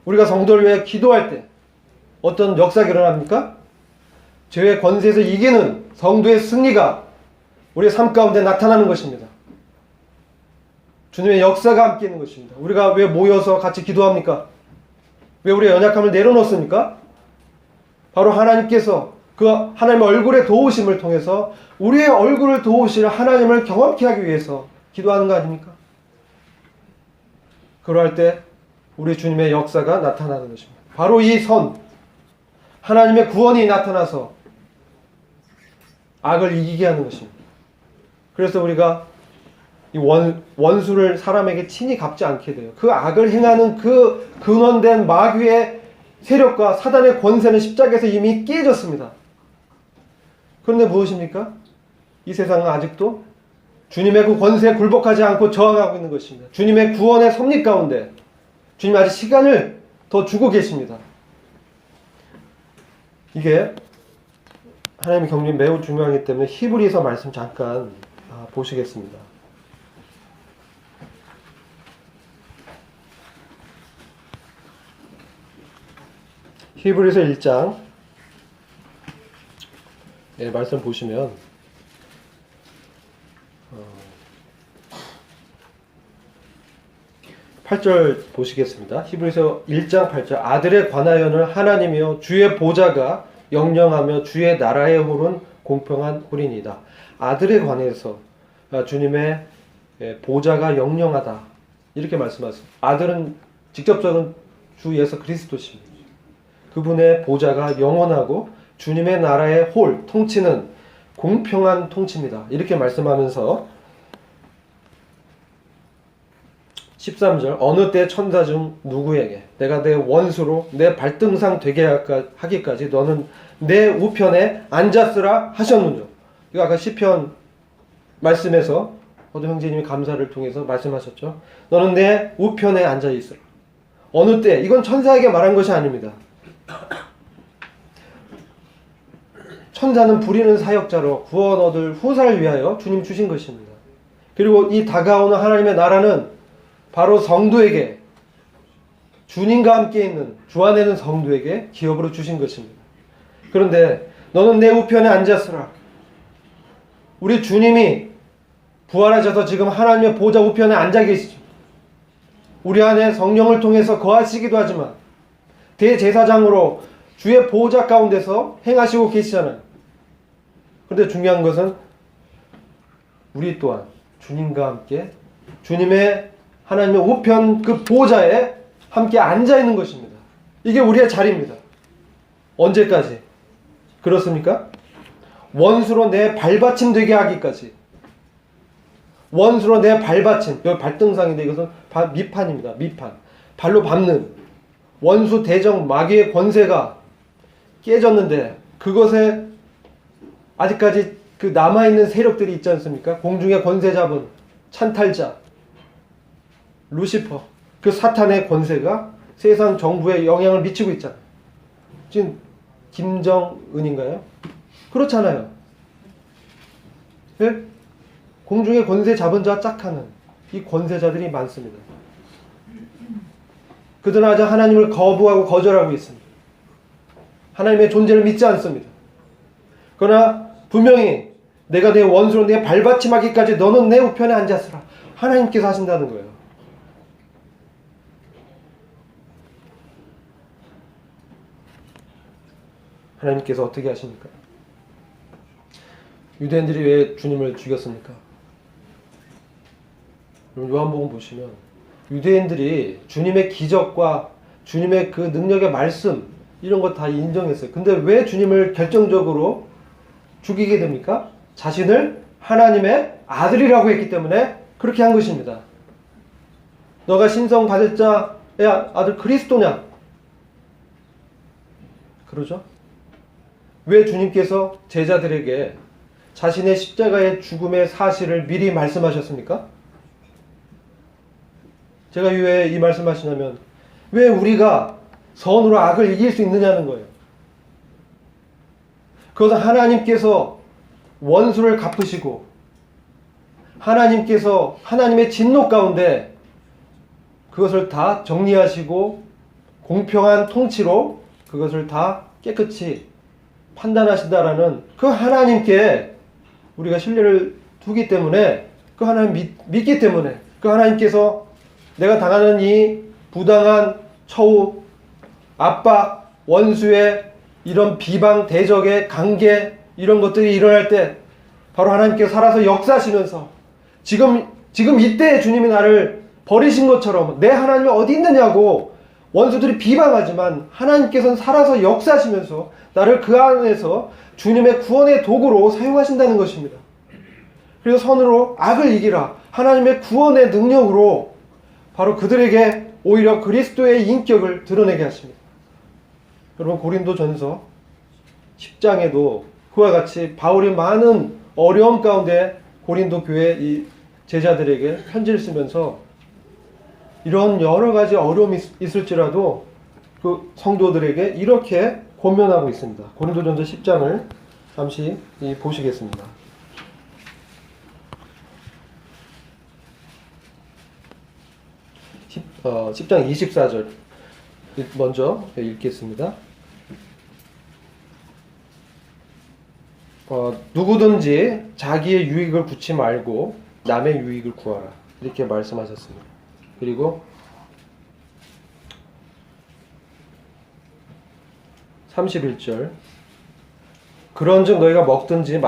우리가 성도를 위해 기도할 때 어떤 역사가 일어납니까? 죄의 권세에서 이기는 성도의 승리가 우리의 삶 가운데 나타나는 것입니다. 주님의 역사가 함께 있는 것입니다. 우리가 왜 모여서 같이 기도합니까? 왜 우리의 연약함을 내려놓습니까? 바로 하나님께서 그 하나님의 얼굴의 도우심을 통해서 우리의 얼굴을 도우실 하나님을 경험케 하기 위해서 기도하는 거 아닙니까? 그러할 때 우리 주님의 역사가 나타나는 것입니다. 바로 이 선, 하나님의 구원이 나타나서 악을 이기게 하는 것입니다. 그래서 우리가 이 원수를 사람에게 친히 갚지 않게 돼요. 그 악을 행하는 그 근원된 마귀의 세력과 사단의 권세는 십자가에서 이미 깨졌습니다. 그런데 무엇입니까? 이 세상은 아직도 주님의 그 권세에 굴복하지 않고 저항하고 있는 것입니다. 주님의 구원의 섭리 가운데 주님 아직 시간을 더 주고 계십니다. 이게 하나님의 경륜이 매우 중요하기 때문에 히브리서 말씀 잠깐 보시겠습니다. 히브리서 1장 말씀 보시면 8절 보시겠습니다. 히브리서 1장 8절 아들에 관하여는 하나님이여 주의 보좌가 영영하며 주의 나라의 홀은 공평한 홀이니이다. 아들에 관해서 주님의 보좌가 영영하다 이렇게 말씀하셨습니다. 아들은 직접적인 주 예수 그리스도십니다. 그분의 보좌가 영원하고 주님의 나라의 홀, 통치는 공평한 통치입니다. 이렇게 말씀하면서 13절 어느 때 천사 중 누구에게 내가 내 원수로 내 발등상 되게 하기까지 너는 내 우편에 앉았으라 하셨느냐. 이거 아까 시편 말씀에서 어느 형제님이 감사를 통해서 말씀하셨죠. 너는 내 우편에 앉아 있으라. 어느 때, 이건 천사에게 말한 것이 아닙니다. 천사는 부리는 사역자로 구원 얻을 후사를 위하여 주님 주신 것입니다. 그리고 이 다가오는 하나님의 나라는 바로 성도에게, 주님과 함께 있는 주 안에 있는 성도에게 기업으로 주신 것입니다. 그런데 너는 내 우편에 앉았으라. 우리 주님이 부활하셔서 지금 하나님의 보좌 우편에 앉아 계시죠. 우리 안에 성령을 통해서 거하시기도 하지만 대제사장으로 주의 보좌 가운데서 행하시고 계시잖아요. 그런데 중요한 것은 우리 또한 주님과 함께 주님의 하나님의 우편 그 보좌에 함께 앉아 있는 것입니다. 이게 우리의 자리입니다. 언제까지? 그렇습니까? 원수로 내 발받침 되게 하기까지. 원수로 내 발받침, 여기 발등상인데 이것은 미판입니다. 미판. 발로 밟는 원수 대적 마귀의 권세가 깨졌는데 그것에 아직까지 그 남아있는 세력들이 있지 않습니까? 공중의 권세 잡은 찬탈자 루시퍼, 그 사탄의 권세가 세상 정부에 영향을 미치고 있잖아요. 지금 김정은인가요? 그렇잖아요. 네? 공중의 권세 잡은 자 짝하는 이 권세자들이 많습니다. 그들은 아직 하나님을 거부하고 거절하고 있습니다. 하나님의 존재를 믿지 않습니다. 그러나 분명히 내가 내 원수로 내 발받침하기까지 너는 내 우편에 앉았으라. 하나님께서 하신다는 거예요. 하나님께서 어떻게 하십니까? 유대인들이 왜 주님을 죽였습니까? 요한복음 보시면 유대인들이 주님의 기적과 주님의 그 능력의 말씀 이런 거 다 인정했어요. 근데 왜 주님을 결정적으로 죽이게 됩니까? 자신을 하나님의 아들이라고 했기 때문에 그렇게 한 것입니다. 너가 신성 받을 자의 아들 그리스도냐? 그러죠? 왜 주님께서 제자들에게 자신의 십자가의 죽음의 사실을 미리 말씀하셨습니까? 제가 왜 이 말씀하시냐면 왜 우리가 선으로 악을 이길 수 있느냐는 거예요. 그것은 하나님께서 원수를 갚으시고 하나님께서 하나님의 진노 가운데 그것을 다 정리하시고 공평한 통치로 그것을 다 깨끗이 판단하신다라는 그 하나님께 우리가 신뢰를 두기 때문에 그 하나님 믿기 때문에 그 하나님께서 내가 당하는 이 부당한 처우, 압박, 원수의 이런 비방, 대적의 관계 이런 것들이 일어날 때 바로 하나님께서 살아서 역사하시면서 지금 이때 주님이 나를 버리신 것처럼 내 하나님이 어디 있느냐고 원수들이 비방하지만 하나님께서는 살아서 역사하시면서 나를 그 안에서 주님의 구원의 도구로 사용하신다는 것입니다. 그래서 선으로 악을 이기라. 하나님의 구원의 능력으로 바로 그들에게 오히려 그리스도의 인격을 드러내게 하십니다. 여러분 고린도전서 10장에도 그와 같이 바울이 많은 어려움 가운데 고린도 교회 이 제자들에게 편지를 쓰면서 이런 여러 가지 어려움이 있을지라도 그 성도들에게 이렇게 권면하고 있습니다. 고린도전서 10장을 잠시 보시겠습니다. 10장 24절 먼저 읽겠습니다. 누구든지 자기의 유익을 구치 말고 남의 유익을 구하라. 이렇게 말씀하셨습니다. 그리고 31절 그런즉 너희가 먹든지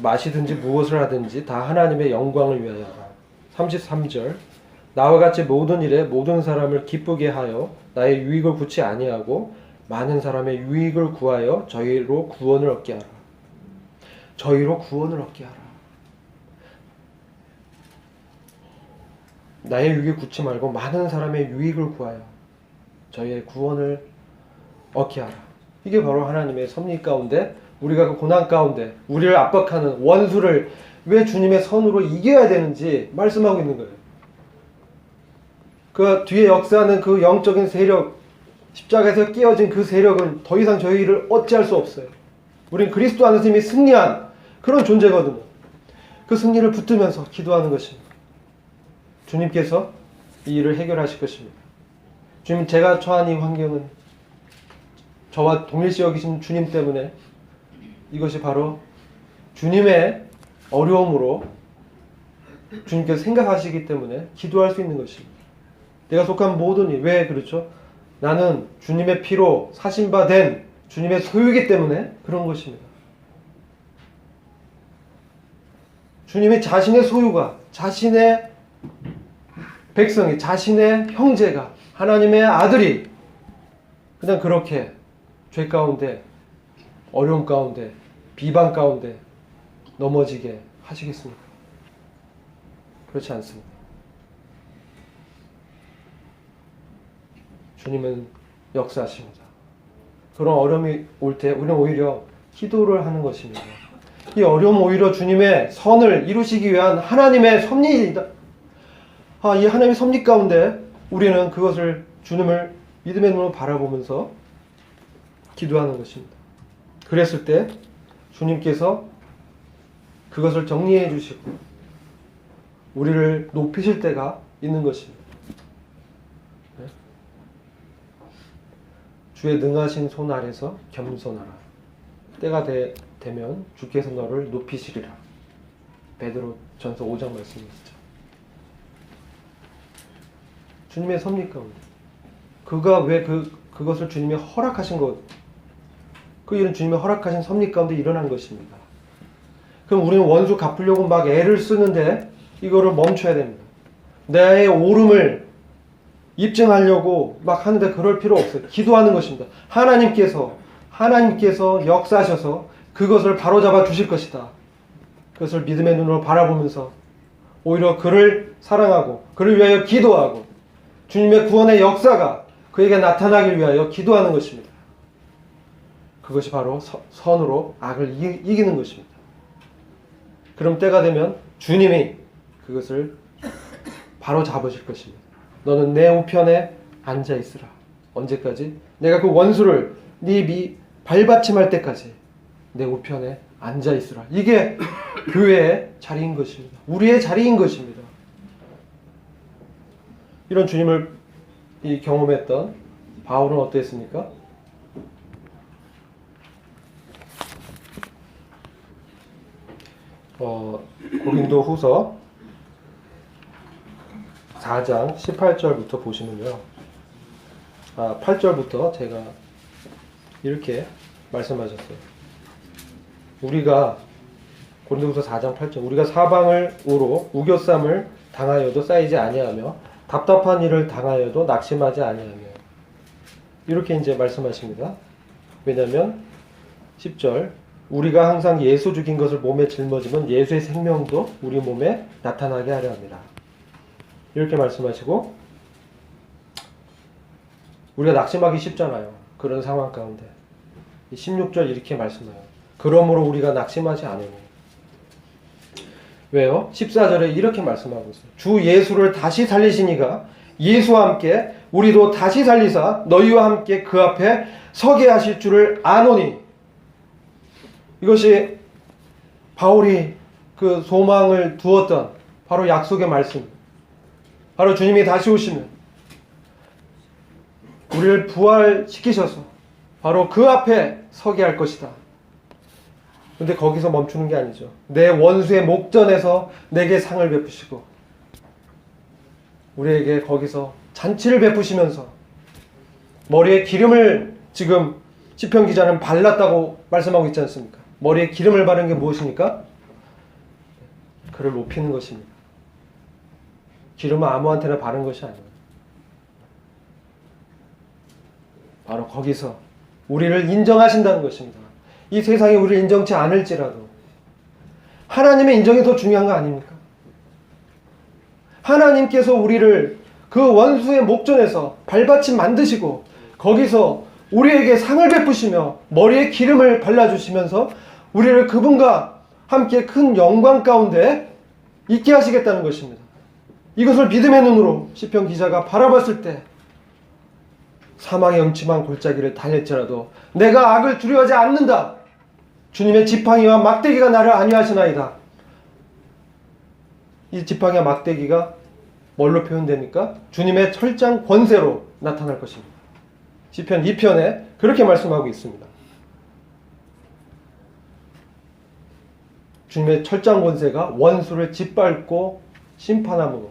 마시든지 무엇을 하든지 다 하나님의 영광을 위하여 하라. 33절 나와 같이 모든 일에 모든 사람을 기쁘게 하여 나의 유익을 구치 아니하고 많은 사람의 유익을 구하여 저희로 구원을 얻게 하라. 저희로 구원을 얻게 하라. 나의 유익을 구치 말고 많은 사람의 유익을 구하여 저희의 구원을 얻게 하라. 이게 바로 하나님의 섭리 가운데, 우리가 그 고난 가운데 우리를 압박하는 원수를 왜 주님의 선으로 이겨야 되는지 말씀하고 있는 거예요. 그 뒤에 역사하는 그 영적인 세력, 십자가에서 깨어진 그 세력은 더 이상 저희를 어찌할 수 없어요. 우린 그리스도 안에서 이미 승리한 그런 존재거든요. 그 승리를 붙들면서 기도하는 것입니다. 주님께서 이 일을 해결하실 것입니다. 주님, 제가 처한 이 환경은 저와 동일시 여기신 주님 때문에, 이것이 바로 주님의 어려움으로 주님께서 생각하시기 때문에 기도할 수 있는 것입니다. 내가 속한 모든 일, 왜 그렇죠? 나는 주님의 피로 사신 바 된 주님의 소유이기 때문에 그런 것입니다. 주님이 자신의 소유가, 자신의 백성이, 자신의 형제가, 하나님의 아들이 그냥 그렇게 죄 가운데, 어려움 가운데, 비방 가운데 넘어지게 하시겠습니까? 그렇지 않습니다. 주님은 역사하십니다. 그런 어려움이 올 때 우리는 오히려 기도를 하는 것입니다. 이 어려움 오히려 주님의 선을 이루시기 위한 하나님의 섭리이다. 이 하나님의 섭리 가운데 우리는 그것을, 주님을 믿음의 눈으로 바라보면서 기도하는 것입니다. 그랬을 때 주님께서 그것을 정리해 주시고 우리를 높이실 때가 있는 것입니다. 주의 능하신 손 아래서 겸손하라. 때가 되면 주께서 너를 높이시리라. 베드로 전서 5장 말씀이시죠. 주님의 섭리 가운데 그가 왜 그것을 주님이 허락하신 것, 그 일은 주님이 허락하신 섭리 가운데 일어난 것입니다. 그럼 우리는 원수 갚으려고 막 애를 쓰는데 이거를 멈춰야 됩니다. 나의 옳음을 입증하려고 막 하는데 그럴 필요 없어요. 기도하는 것입니다. 하나님께서 역사하셔서 그것을 바로잡아 주실 것이다. 그것을 믿음의 눈으로 바라보면서 오히려 그를 사랑하고 그를 위하여 기도하고 주님의 구원의 역사가 그에게 나타나길 위하여 기도하는 것입니다. 그것이 바로 선으로 악을 이기는 것입니다. 그럼 때가 되면 주님이 그것을 바로 잡으실 것입니다. 너는 내 우편에 앉아 있으라. 언제까지? 내가 그 원수를 네 발받침할 때까지 내 우편에 앉아 있으라. 이게 교회의 자리인 것입니다. 우리의 자리인 것입니다. 이런 주님을 경험했던 바울은 어땠습니까? 고린도 후서 4장 18절부터 보시면요. 8절부터 제가 이렇게 말씀하셨어요. 우리가, 고린도후서 4장 8절, 우리가 사방으로 우겨쌈을 당하여도 쌓이지 아니하며 답답한 일을 당하여도 낙심하지 아니하며, 이렇게 이제 말씀하십니다. 왜냐하면 10절, 우리가 항상 예수 죽인 것을 몸에 짊어지면 예수의 생명도 우리 몸에 나타나게 하려 합니다. 이렇게 말씀하시고, 우리가 낙심하기 쉽잖아요. 그런 상황 가운데 16절 이렇게 말씀해요. 그러므로 우리가 낙심하지 않으니. 왜요? 14절에 이렇게 말씀하고 있어요. 주 예수를 다시 살리시니가 예수와 함께 우리도 다시 살리사 너희와 함께 그 앞에 서게 하실 줄을 아노니. 이것이 바울이 그 소망을 두었던 바로 약속의 말씀, 바로 주님이 다시 오시면 우리를 부활시키셔서 바로 그 앞에 서게 할 것이다. 그런데 거기서 멈추는 게 아니죠. 내 원수의 목전에서 내게 상을 베푸시고 우리에게 거기서 잔치를 베푸시면서 머리에 기름을, 지금 시편 기자는 발랐다고 말씀하고 있지 않습니까? 머리에 기름을 바른 게 무엇입니까? 그를 높이는 것입니다. 기름은 아무한테나 바른 것이 아니에요. 바로 거기서 우리를 인정하신다는 것입니다. 이 세상이 우리를 인정치 않을지라도 하나님의 인정이 더 중요한 거 아닙니까? 하나님께서 우리를 그 원수의 목전에서 발받침 만드시고 거기서 우리에게 상을 베푸시며 머리에 기름을 발라주시면서 우리를 그분과 함께 큰 영광 가운데 있게 하시겠다는 것입니다. 이것을 믿음의 눈으로 시편 기자가 바라봤을 때 사망의 음침한 골짜기를 달릴지라도 내가 악을 두려워하지 않는다. 주님의 지팡이와 막대기가 나를 안위하시나이다. 이 지팡이와 막대기가 뭘로 표현됩니까? 주님의 철장 권세로 나타날 것입니다. 시편 2편에 그렇게 말씀하고 있습니다. 주님의 철장 권세가 원수를 짓밟고 심판함으로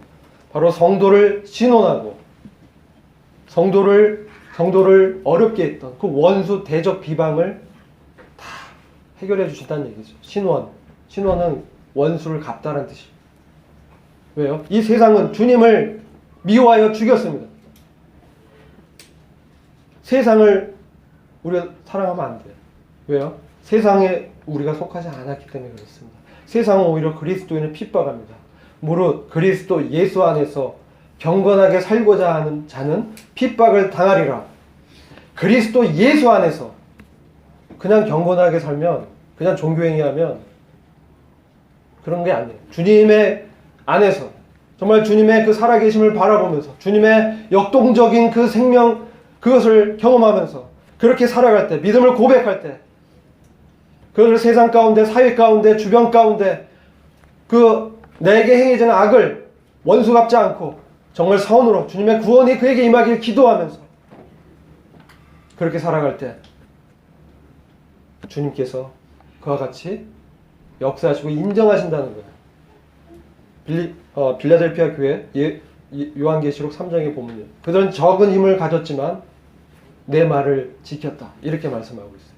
바로 성도를 신원하고 성도를 어렵게 했던 그 원수 대적 비방을 다 해결해 주신다는 얘기죠. 신원은 원수를 갚다라는 뜻이에요. 왜요? 이 세상은 주님을 미워하여 죽였습니다. 세상을 우리가 사랑하면 안 돼요. 왜요? 세상에 우리가 속하지 않았기 때문에 그렇습니다. 세상은 오히려 그리스도인을 핍박합니다. 무릇 그리스도 예수 안에서 경건하게 살고자 하는 자는 핍박을 당하리라. 그리스도 예수 안에서 그냥 경건하게 살면, 그냥 종교행위하면 그런 게 아니에요. 주님의 안에서 정말 주님의 그 살아계심을 바라보면서 주님의 역동적인 그 생명 그것을 경험하면서 그렇게 살아갈 때, 믿음을 고백할 때, 그것을 세상 가운데, 사회 가운데, 주변 가운데 그 내게 행해지는 악을 원수 갚지 않고 정말 선으로 주님의 구원이 그에게 임하길 기도하면서 그렇게 살아갈 때 주님께서 그와 같이 역사하시고 인정하신다는 거예요. 빌라델피아 교회 요한계시록 3장에 보면요. 그들은 적은 힘을 가졌지만 내 말을 지켰다. 이렇게 말씀하고 있어요.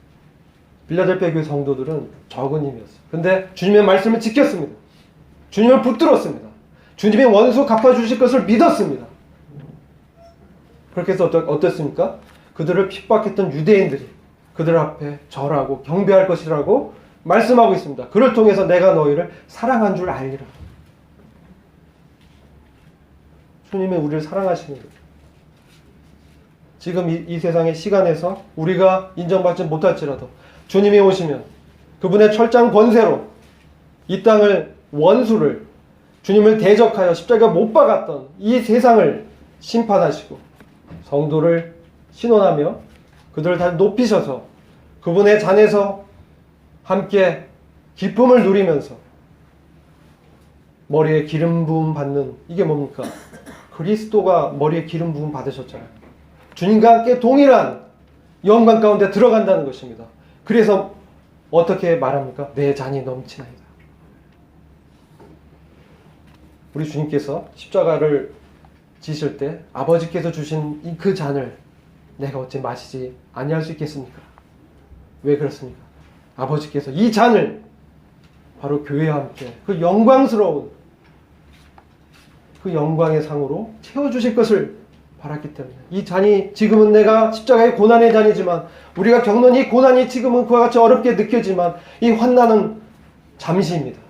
빌라델피아 교회 성도들은 적은 힘이었어요. 근데 주님의 말씀을 지켰습니다. 주님을 붙들었습니다. 주님의 원수 갚아주실 것을 믿었습니다. 그렇게 해서 어땠습니까? 그들을 핍박했던 유대인들이 그들 앞에 절하고 경배할 것이라고 말씀하고 있습니다. 그를 통해서 내가 너희를 사랑한 줄 알리라. 주님이 우리를 사랑하시는 거죠. 지금 이 세상의 시간에서 우리가 인정받지 못할지라도 주님이 오시면 그분의 철장 권세로 이 땅을 원수를 주님을 대적하여 십자가 못 박았던 이 세상을 심판하시고 성도를 신원하며 그들을 다 높이셔서 그분의 잔에서 함께 기쁨을 누리면서 머리에 기름 부음 받는 이게 뭡니까? 그리스도가 머리에 기름 부음 받으셨잖아요. 주님과 함께 동일한 영광 가운데 들어간다는 것입니다. 그래서 어떻게 말합니까? 내 잔이 넘치나이다. 우리 주님께서 십자가를 지실 때 아버지께서 주신 그 잔을 내가 어찌 마시지 아니할 수 있겠습니까? 왜 그렇습니까? 아버지께서 이 잔을 바로 교회와 함께 그 영광스러운 그 영광의 상으로 채워주실 것을 바랐기 때문에 이 잔이 지금은 내가 십자가의 고난의 잔이지만 우리가 겪는 이 고난이 지금은 그와 같이 어렵게 느껴지만 이 환난은 잠시입니다.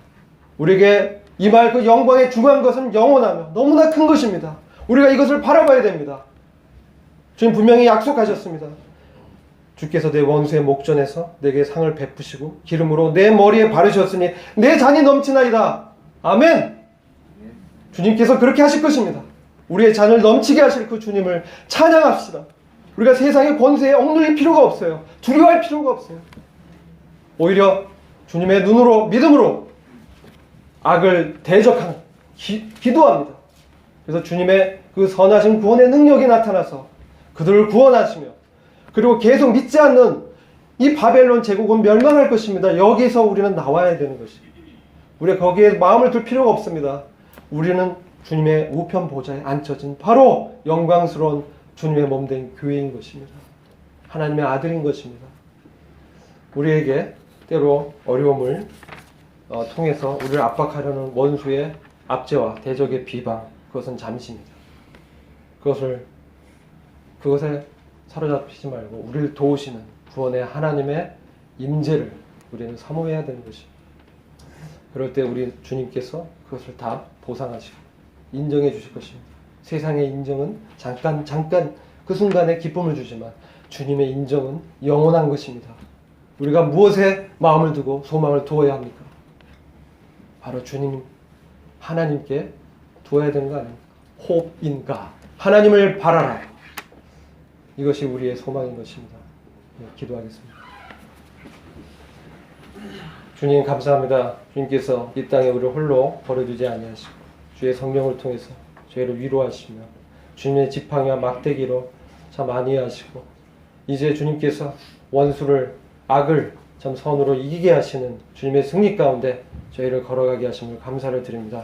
우리에게 임할 그 영광에 중요한 것은 영원하며 너무나 큰 것입니다. 우리가 이것을 바라봐야 됩니다. 주님 분명히 약속하셨습니다. 주께서 내 원수의 목전에서 내게 상을 베푸시고 기름으로 내 머리에 바르셨으니 내 잔이 넘치나이다. 아멘. 주님께서 그렇게 하실 것입니다. 우리의 잔을 넘치게 하실 그 주님을 찬양합시다. 우리가 세상의 권세에 억눌릴 필요가 없어요. 두려워할 필요가 없어요. 오히려 주님의 눈으로 믿음으로 악을 대적하는 기도합니다. 그래서 주님의 그 선하신 구원의 능력이 나타나서 그들을 구원하시며 그리고 계속 믿지 않는 이 바벨론 제국은 멸망할 것입니다. 여기서 우리는 나와야 되는 것입니다. 우리가 거기에 마음을 둘 필요가 없습니다. 우리는 주님의 우편 보좌에 앉혀진 바로 영광스러운 주님의 몸된 교회인 것입니다. 하나님의 아들인 것입니다. 우리에게 때로 어려움을 통해서 우리를 압박하려는 원수의 압제와 대적의 비방 그것은 잠시입니다. 그것에 사로잡히지 말고 우리를 도우시는 구원의 하나님의 임재를 우리는 사모해야 되는 것입니다. 그럴 때 우리 주님께서 그것을 다 보상하시고 인정해 주실 것입니다. 세상의 인정은 잠깐 그 순간에 기쁨을 주지만 주님의 인정은 영원한 것입니다. 우리가 무엇에 마음을 두고 소망을 두어야 합니까? 바로 주님 하나님께 두어야 되는 거 아닙니까? 호흡인가 하나님을 바라라. 이것이 우리의 소망인 것입니다. 네, 기도하겠습니다. 주님 감사합니다. 주님께서 이 땅에 우리를 홀로 버려두지 아니하시고 주의 성령을 통해서 저희를 위로하시며 주님의 지팡이와 막대기로 참 안위하시고 이제 주님께서 원수를 악을 참 선으로 이기게 하시는 주님의 승리 가운데 저희를 걸어가게 하심을 감사를 드립니다.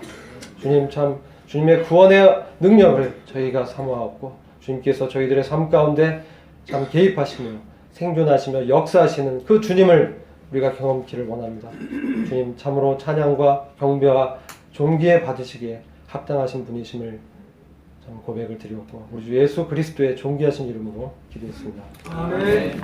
주님 참 주님의 구원의 능력을 저희가 사모하고 주님께서 저희들의 삶 가운데 참 개입하시며 생존하시며 역사하시는 그 주님을 우리가 경험키를 원합니다. 주님 참으로 찬양과 경배와 존귀에 받으시기에 합당하신 분이심을 참 고백을 드리었고 우리 주 예수 그리스도의 존귀하신 이름으로 기도했습니다. 아멘.